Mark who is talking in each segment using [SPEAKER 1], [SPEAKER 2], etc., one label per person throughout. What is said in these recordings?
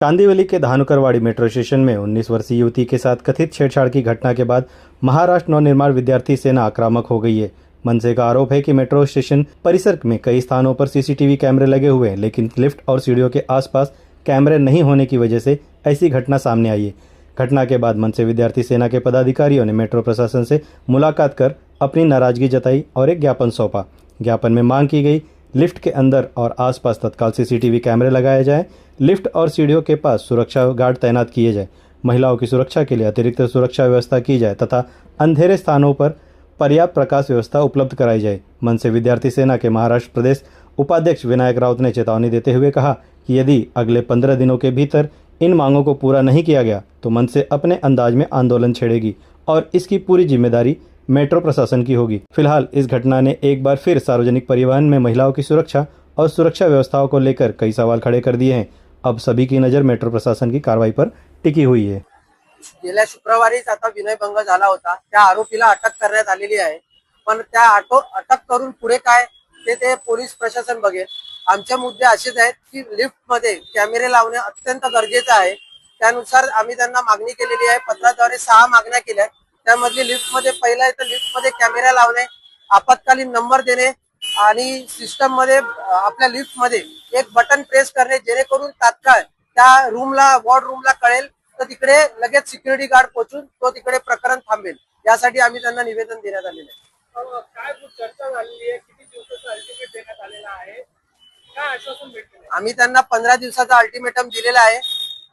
[SPEAKER 1] चांदीवली के धानुकरवाड़ी metro station में 19 वर्षीय युवती के साथ कथित छेड़छाड़ की घटना के बाद महाराष्ट्र नवनिर्माण विद्यार्थी सेना आक्रामक हो गई है। मनसे का आरोप है कि मेट्रो स्टेशन परिसर में कई स्थानों पर सीसीटीवी कैमरे लगे हुए हैं, लेकिन लिफ्ट और सीढ़ियों के आसपास कैमरे नहीं होने की वजह से ऐसी घटना सामने आई है। घटना के बाद मनसे विद्यार्थी सेना के पदाधिकारियों ने मेट्रो प्रशासन से मुलाकात कर अपनी नाराजगी जताई और एक ज्ञापन सौंपा। ज्ञापन में मांग की गई लिफ्ट के अंदर और आसपास तत्काल सीसीटीवी कैमरे लगाए जाएं, लिफ्ट और सीढ़ियों के पास सुरक्षा गार्ड तैनात किए जाए, महिलाओं की सुरक्षा के लिए अतिरिक्त सुरक्षा व्यवस्था की जाए तथा अंधेरे स्थानों पर पर्याप्त प्रकाश व्यवस्था उपलब्ध कराई जाए। मनसे विद्यार्थी सेना के महाराष्ट्र प्रदेश उपाध्यक्ष विनायक राउत ने चेतावनी देते हुए कहा कि यदि अगले 15 दिनों के भीतर इन मांगों को पूरा नहीं किया गया तो मनसे अपने अंदाज में आंदोलन छेड़ेगी और इसकी पूरी जिम्मेदारी मेट्रो प्रशासन की होगी। फिलहाल इस घटना ने एक बार फिर सार्वजनिक परिवहन में महिलाओं की सुरक्षा और सुरक्षा व्यवस्थाओं को लेकर कई सवाल खड़े कर दिए हैं। अब सभी की नजर मेट्रो प्रशासन की कार्रवाई पर टिकी हुई है।
[SPEAKER 2] गेल्या शुक्रवारीच आता विनयभंग झाला होता, त्या आरोपीला अटक करण्यात आलेली आहे, पण त्या अटक करून पुढे काय ते पोलीस प्रशासन बघेल। आमचे मुद्दे असेच आहेत की लिफ्ट मध्ये कॅमेरे लावणे अत्यंत गरजेचे आहे। त्यानुसार आम्ही त्यांना मागणी केलेली आहे। पत्राद्वारे 6 मागण्या केल्या आहेत। त्यामध्ये लिफ्ट मध्ये पहिला आहे तर लिफ्ट मध्ये कॅमेरा लावणे, आपत्कालीन नंबर देणे आणि सिस्टम मध्ये आपल्या लिफ्ट मध्ये एक बटन प्रेस करणे, जेणेकरून तात्काळ त्या रूमला वॉर्ड रूमला कळेल तर तिकडे लगेच सिक्युरिटी गार्ड पोहोचून तो तिकडे प्रकरण थांबेल। यासाठी आम्ही त्यांना निवेदन देण्यात आलेले आहे।
[SPEAKER 3] काय चर्चा झालेली आहे, किती दिवसाचा अल्टिमेट देण्यात आलेला आहे, काय आश्वासन भेटले?
[SPEAKER 2] आम्ही त्यांना 15 दिवसाचा अल्टिमेटम दिलेला आहे।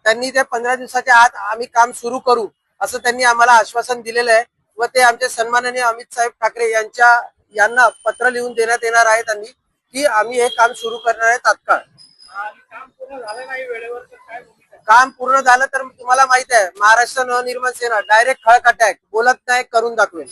[SPEAKER 2] त्यांनी ते 15 दिवसाच्या आत आम्ही काम सुरू करू असं त्यांनी आम्हाला आश्वासन दिलेलं आहे व ते आमचे सन्माननीय अमित साहेब ठाकरे यांना पत्र लिहून देण्यात येणार आहे त्यांनी की आम्ही हे काम सुरू करणार आहे तात्काळ।
[SPEAKER 3] आणि काम पूर्ण झालं नाही वेळेवर तर काय भूमिका आहे?
[SPEAKER 2] काम पूर्ण झालं तर तुम्हाला माहित आहे महाराष्ट्र नवनिर्माण सेना डायरेक्ट खळक अटॅक बोलत नाही करून दाखवेल।